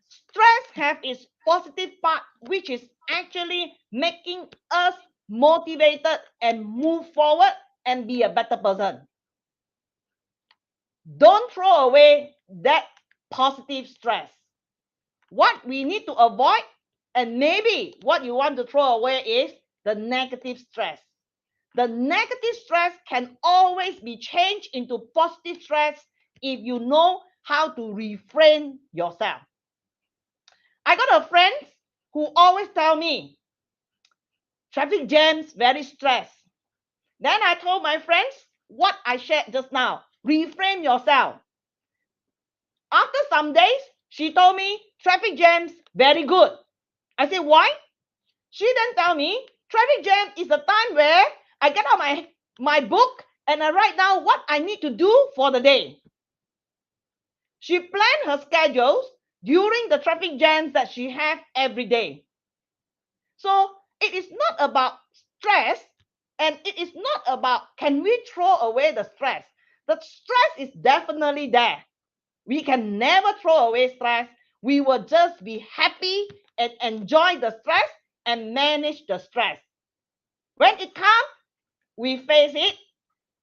Speaker 6: Stress has its positive part, which is actually making us motivated and move forward and be a better person. Don't throw away that positive stress. What we need to avoid, and maybe what you want to throw away, is the negative stress. The negative stress can always be changed into positive stress if you know how to refrain yourself. I got a friend who always tell me, traffic jams, very stressed. Then I told my friends what I shared just now. Reframe yourself. After some days, she told me traffic jams, very good. I said, why? She then tell me traffic jam is the time where I get out my book and I write down what I need to do for the day. She planned her schedules during the traffic jams that she has every day. So it is not about stress, and it is not about can we throw away the stress. The stress is definitely there. We can never throw away stress. We will just be happy and enjoy the stress and manage the stress. When it comes, we face it,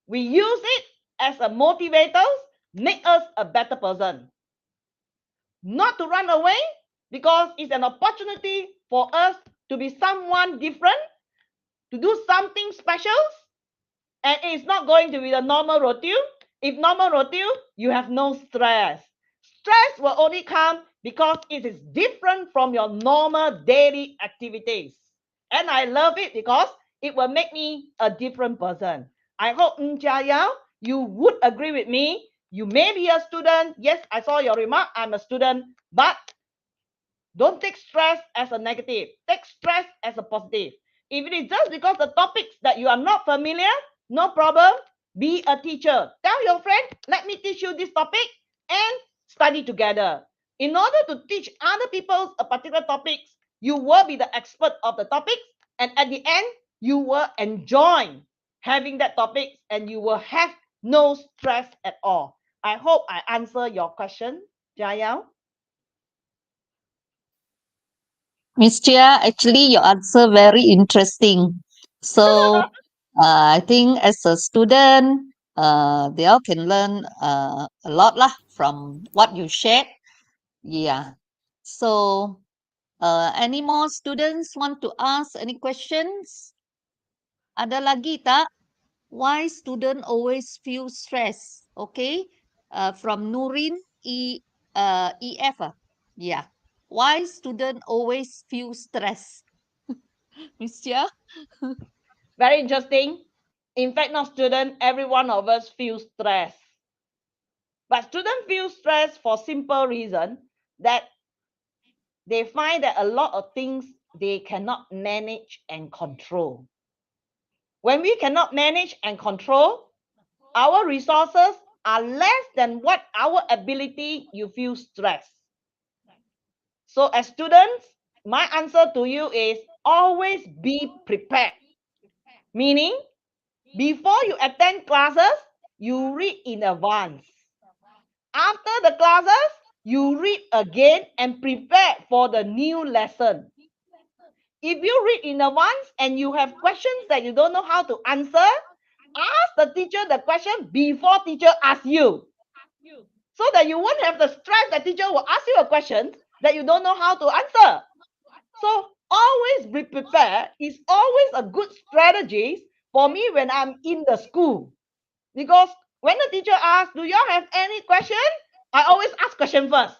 Speaker 6: we use it as a motivator, make us a better person. Not to run away, because it's an opportunity for us to be someone different, to do something special, and it's not going to be the normal routine. If normal routine, you have no stress. Stress will only come because it is different from your normal daily activities. And I love it because it will make me a different person. I hope, Jia Yao, you would agree with me. You may be a student. Yes, I saw your remark. I'm a student. But don't take stress as a negative. Take stress as a positive. If it is just because the topics that you are not familiar, no problem. Be a teacher. Tell your friend, let me teach you this topic and study together. In order to teach other people a particular topics, you will be the expert of the topics, and at the end, you will enjoy having that topic and you will have no stress at all. I hope I answer your question, Jayao.
Speaker 7: Miss Chia, actually your answer very interesting. So I think as a student, they all can learn a lot lah from what you shared. Yeah. So any more students want to ask any questions? Ada lagi tak? Why student always feel stress? Okay. From Nurin EF. Yeah. Why student always feel stress? Miss Chia?
Speaker 6: Very interesting. In fact, not student, every one of us feels stress. But students feel stress for simple reason that they find that a lot of things they cannot manage and control. When we cannot manage and control, our resources are less than what our ability, you feel stress. So as students, my answer to you is always be prepared. Meaning, before you attend classes, you read in advance. After the classes, you read again and prepare for the new lesson. If you read in advance and you have questions that you don't know how to answer, ask the teacher the question before teacher asks you. So that you won't have the stress that teacher will ask you a question that you don't know how to answer. So always be prepared is always a good strategy for me when I'm in the school. Because when the teacher asks, do y'all have any question? I always ask question first.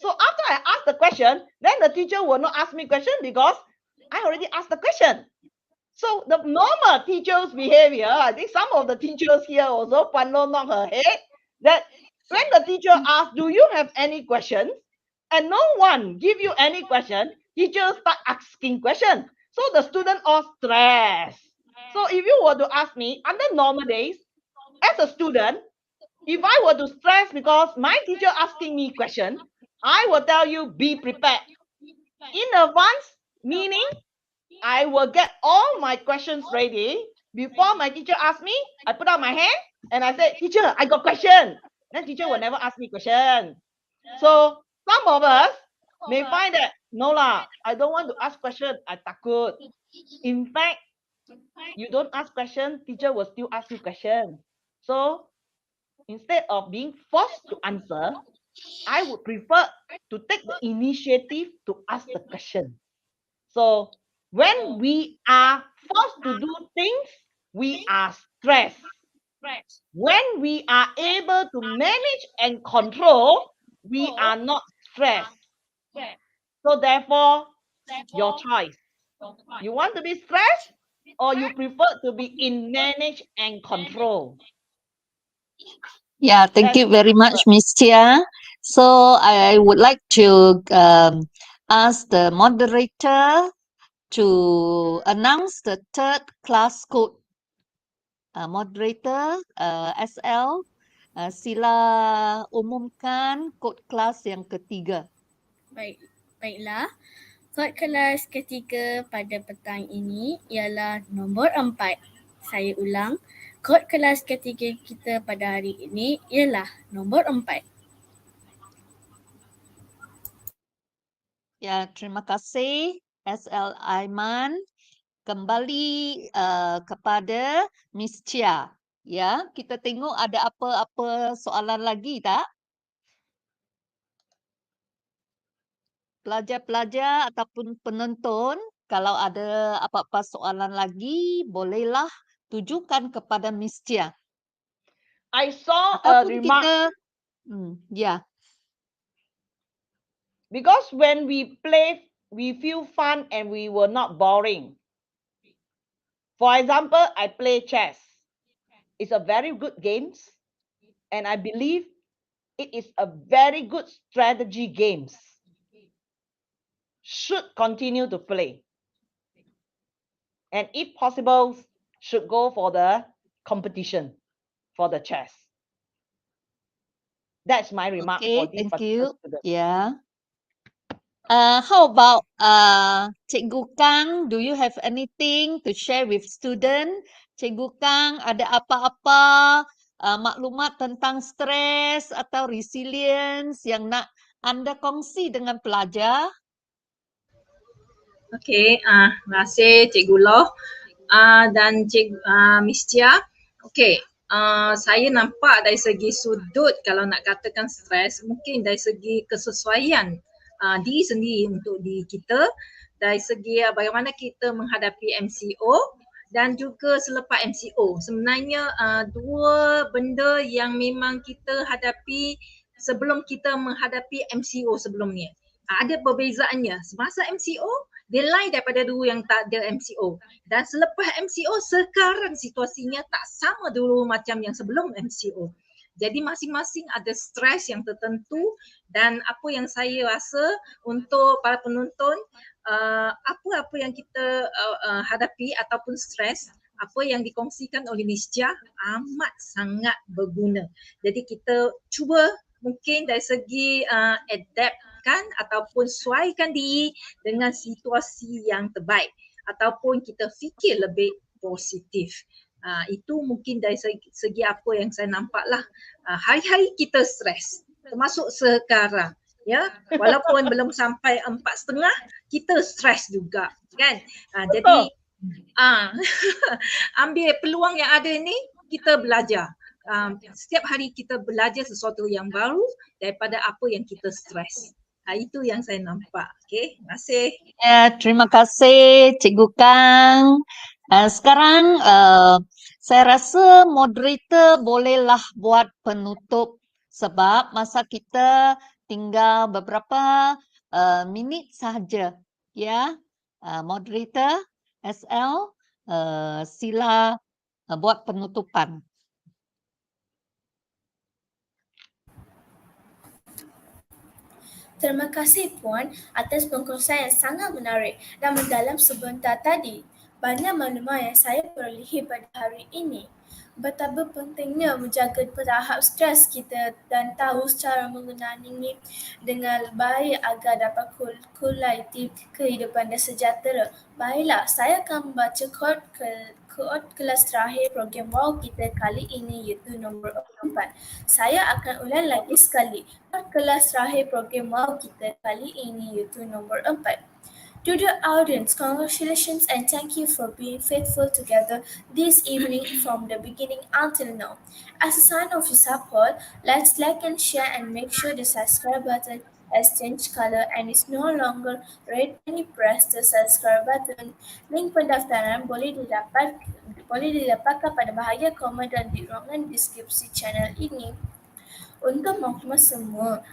Speaker 6: So after I ask the question, then the teacher will not ask me question because I already asked the question. So the normal teacher's behavior, I think some of the teachers here also, Panlo knock her head, that when the teacher asks, do you have any questions? And no one give you any question, teacher start asking question. So the student all stress. So if you were to ask me, under normal days, as a student, if I were to stress because my teacher asking me question, I will tell you be prepared. In advance, meaning I will get all my questions ready. Before my teacher asks me, I put out my hand and I say, teacher, I got question. Then teacher will never ask me question. So some of us may find that, no lah, I don't want to ask question, I takut. In fact, you don't ask question, teacher will still ask you question. So instead of being forced to answer, I would prefer to take the initiative to ask the question. So when we are forced to do things, we are stressed. When we are able to manage and control, we are not stressed. So therefore, your choice. You want to be stressed or you prefer to be in manage and control?
Speaker 7: Yeah, thank
Speaker 6: That's
Speaker 7: you very much, Miss Chia. So I would like to ask the moderator to announce the third class code. Moderator SL, sila umumkan kod kelas yang ketiga.
Speaker 3: Baiklah. Kod kelas ketiga pada petang ini ialah nombor 4. Saya ulang, kod kelas ketiga kita pada hari ini ialah nombor 4.
Speaker 7: Ya, terima kasih SL Aiman. Kembali kepada Miss Chia. Ya, kita tengok ada apa-apa soalan lagi tak? Pelajar-pelajar ataupun penonton, kalau ada apa-apa soalan lagi, bolehlah tujukan kepada Miss Chia.
Speaker 6: I saw a
Speaker 7: Ataupun
Speaker 6: remark.
Speaker 7: kita, ya,
Speaker 6: Because when we play, we feel fun and we were not boring. For example, I play chess. It's a very good game, and I believe it is a very good strategy games. Should continue to play. And if possible, should go for the competition for the chess. That's my remark for
Speaker 7: okay,
Speaker 6: this
Speaker 7: thank
Speaker 6: particular
Speaker 7: you.
Speaker 6: student.
Speaker 7: Yeah. How about Cikgu Kang? Do you have anything to share with student? Cikgu Kang, ada apa-apa maklumat tentang stres atau resilience yang nak anda kongsi dengan pelajar?
Speaker 8: Okey, terima kasih Cikgu Loh dan Miss Chia. Okey, saya nampak dari segi sudut kalau nak katakan stres, mungkin dari segi kesesuaian diri sendiri untuk diri kita, dari segi bagaimana kita menghadapi MCO dan juga selepas MCO. Sebenarnya dua benda yang memang kita hadapi sebelum kita menghadapi MCO sebelumnya. Ada perbezaannya. Semasa MCO, dia lain daripada dulu yang tak ada MCO. Dan selepas MCO, sekarang situasinya tak sama dulu macam yang sebelum MCO. Jadi masing-masing ada stres yang tertentu dan apa yang saya rasa untuk para penonton, apa-apa yang kita hadapi ataupun stres, apa yang dikongsikan oleh Miss Chia amat sangat berguna. Jadi kita cuba mungkin dari segi adaptkan ataupun sesuaikan diri dengan situasi yang terbaik ataupun kita fikir lebih positif. Itu mungkin dari segi apa yang saya nampak lah. Hari-hari kita stres, termasuk sekarang. Ya, walaupun belum sampai 4.30, kita stres juga, kan? Jadi ambil peluang yang ada ni, kita belajar. Setiap hari kita belajar sesuatu yang baru daripada apa yang kita stres. Itu yang saya nampak. Okay, terima kasih.
Speaker 7: Ya, terima kasih Cikgu Kang. Sekarang saya rasa moderator bolehlah buat penutup sebab masa kita tinggal beberapa minit sahaja. Ya, moderator SL sila buat penutupan.
Speaker 3: Terima kasih Puan atas perkongsian yang sangat menarik dan mendalam sebentar tadi. Banyak maklumat yang saya perolehi pada hari ini. Betapa pentingnya menjaga tahap stres kita dan tahu cara mengenalinya dengan baik agar dapat kualiti kehidupan dan sejahtera. Baiklah, saya akan membaca kod kelas terakhir program W.O.W kita kali ini iaitu nombor 4. Saya akan ulang lagi sekali. Kod kelas terakhir program W.O.W kita kali ini iaitu nombor 4. To the audience, congratulations and thank you for being faithful together this evening from the beginning until now. As a sign of your support, let's like and share and make sure the subscribe button has changed color and is no longer red when you press the subscribe button. Link pendaftaran boleh didapatkan pada bahagian komen dan di ruangan deskripsi channel ini. Untuk maklumat semua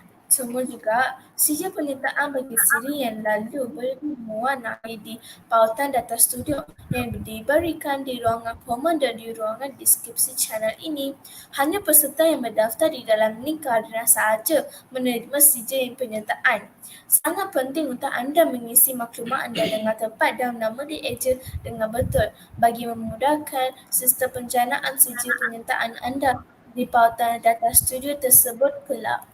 Speaker 3: juga, sijil penyertaan bagi siri yang lalu boleh dimuat di pautan data studio yang diberikan di ruangan komen dan di ruangan deskripsi channel ini. Hanya peserta yang berdaftar di dalam link keadilan sahaja menerima sijil penyertaan. Sangat penting untuk anda mengisi maklumat anda dengan tepat dan nama dieja dengan betul bagi memudahkan sistem penjanaan sijil penyertaan anda di pautan data studio tersebut kelak.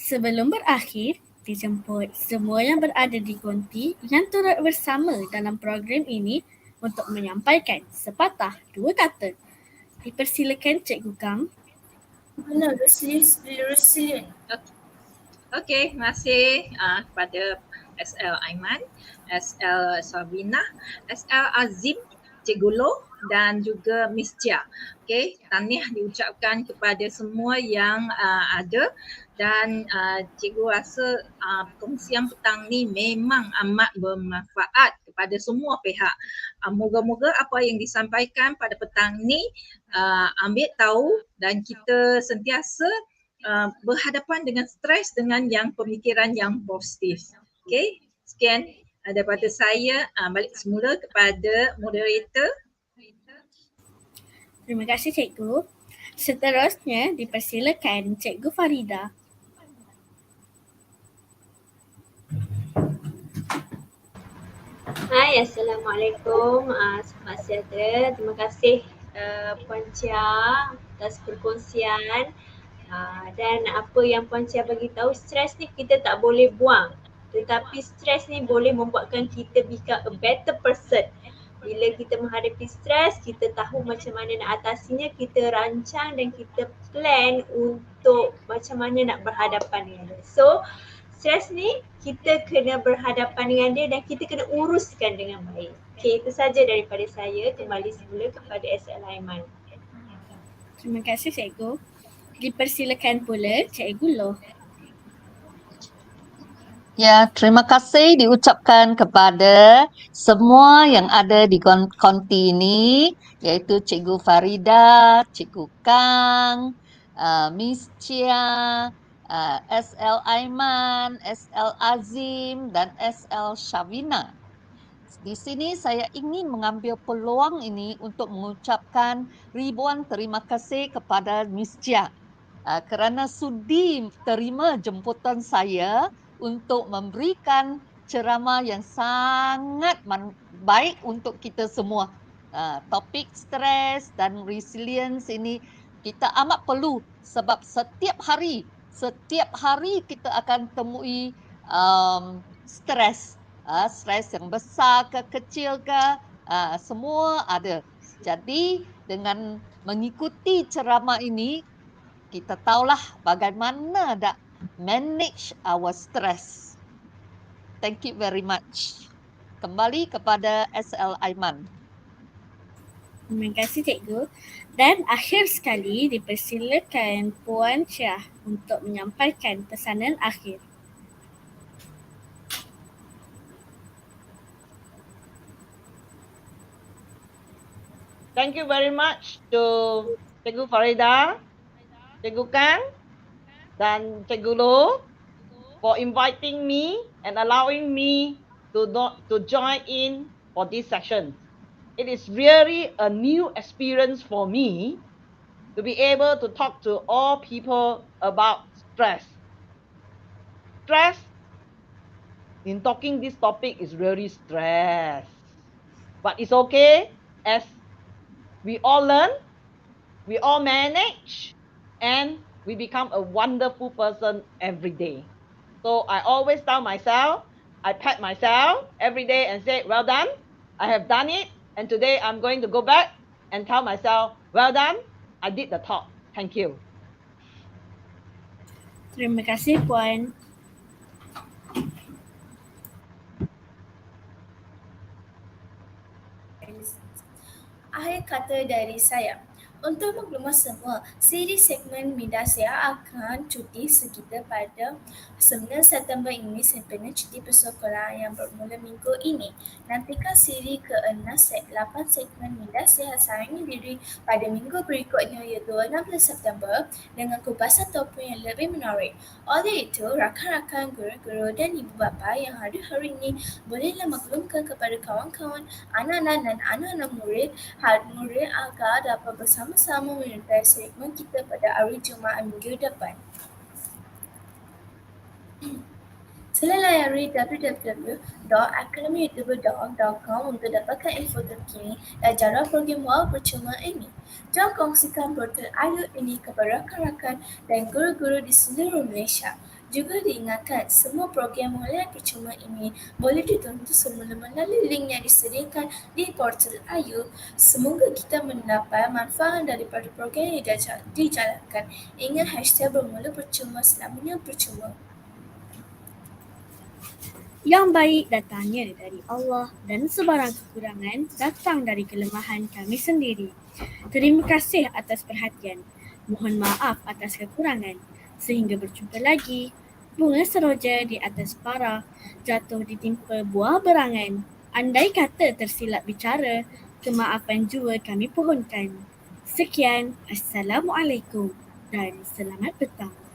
Speaker 3: Sebelum berakhir, dijemput semua yang berada di konti yang turut bersama dalam program ini untuk menyampaikan sepatah dua kata. Dipersilakan Cikgu Kang.
Speaker 5: Benar, resilient.
Speaker 8: Okey, terima kasih kepada SL Aiman, SL Sabina, SL Azim, Cikgu Loh dan juga Miss Chia. Okey, tahniah diucapkan kepada semua yang ada dan cikgu rasa perkongsian petang ni memang amat bermanfaat kepada semua pihak. Moga-moga apa yang disampaikan pada petang ni ambil tahu dan kita sentiasa berhadapan dengan stres dengan yang pemikiran yang positif. Okey, sekian daripada saya. Balik semula kepada moderator.
Speaker 3: Terima kasih Cikgu. Seterusnya dipersilakan Cikgu Farida.
Speaker 9: Hai, Assalamualaikum. Selamat sejahtera. Terima kasih Puan Chia atas perkongsian. Dan apa yang Puan Chia bagi tahu, stres ni kita tak boleh buang. Tetapi stres ni boleh membuatkan kita become a better person. Bila kita menghadapi stres, kita tahu macam mana nak atasinya, kita rancang dan kita plan untuk macam mana nak berhadapan dengan dia. So, stres ni kita kena berhadapan dengan dia dan kita kena uruskan dengan baik. Okey, itu saja daripada saya. Kembali semula kepada SL Aiman.
Speaker 3: Terima kasih Cikgu. Dipersilakan pula Cikgu Loh.
Speaker 7: Ya, terima kasih diucapkan kepada semua yang ada di konti ini, iaitu Cikgu Farida, Cikgu Kang, Miss Chia, SL Aiman, SL Azim dan SL Shavina. Di sini saya ingin mengambil peluang ini untuk mengucapkan ribuan terima kasih kepada Miss Chia kerana sudi terima jemputan saya untuk memberikan ceramah yang sangat baik untuk kita semua. Topik stres dan resilience ini kita amat perlu sebab setiap hari kita akan temui stres. Stres yang besar ke kecil ke, semua ada. Jadi dengan mengikuti ceramah ini, kita tahulah bagaimana nak manage our stress. Thank you very much. Kembali kepada SL Aiman.
Speaker 3: Terima kasih Cikgu. Dan akhir sekali dipersilakan Puan Chia untuk menyampaikan pesanan akhir.
Speaker 6: Thank you very much to Cikgu Farida, Cikgu Kang dan Cikgu Loh for inviting me and allowing me to join in for this session. It is really a new experience for me to be able to talk to all people about stress. Stress in talking this topic is really stress. But it's okay as we all learn, we all manage, and we become a wonderful person every day. So I always tell myself, I pat myself every day and say, well done, I have done it. And today I'm going to go back and tell myself, well done, I did the talk. Thank you.
Speaker 3: Terima kasih Puan.
Speaker 5: Akhir kata dari saya. Untuk maklumat semua, siri segmen Minda akan cuti sekitar pada 9 September ini sempena cuti persekolahan yang bermula minggu ini. Nantikan siri ke-6 8 segmen Minda Sayangi Diri pada minggu berikutnya iaitu 16 September dengan kupasan topik yang lebih menarik. Oleh itu, rakan-rakan guru-guru dan ibu bapa yang hari-hari ini bolehlah maklumkan kepada kawan-kawan, anak-anak dan anak-anak murid agar dapat bersama-sama menyertai segmen kita pada hari Jumaat minggu depan. Sila layari www.academyyoutuber.com untuk dapatkan info terkini dan jadual program WOW percuma ini. Jangan kongsikan portal IU ini kepada rakan-rakan dan guru-guru di seluruh Malaysia. Juga diingatkan, semua program online percuma ini boleh ditonton semula melalui link yang disediakan di portal IU. Semoga kita mendapat manfaat daripada program yang dijalankan. Ingat hashtag bermula percuma selamanya percuma.
Speaker 3: Yang baik datangnya dari Allah dan sebarang kekurangan datang dari kelemahan kami sendiri. Terima kasih atas perhatian. Mohon maaf atas kekurangan. Sehingga berjumpa lagi. Bunga seroja di atas para, jatuh ditimpa buah berangan. Andai kata tersilap bicara, kemaafan jua kami pohonkan. Sekian, Assalamualaikum dan selamat petang.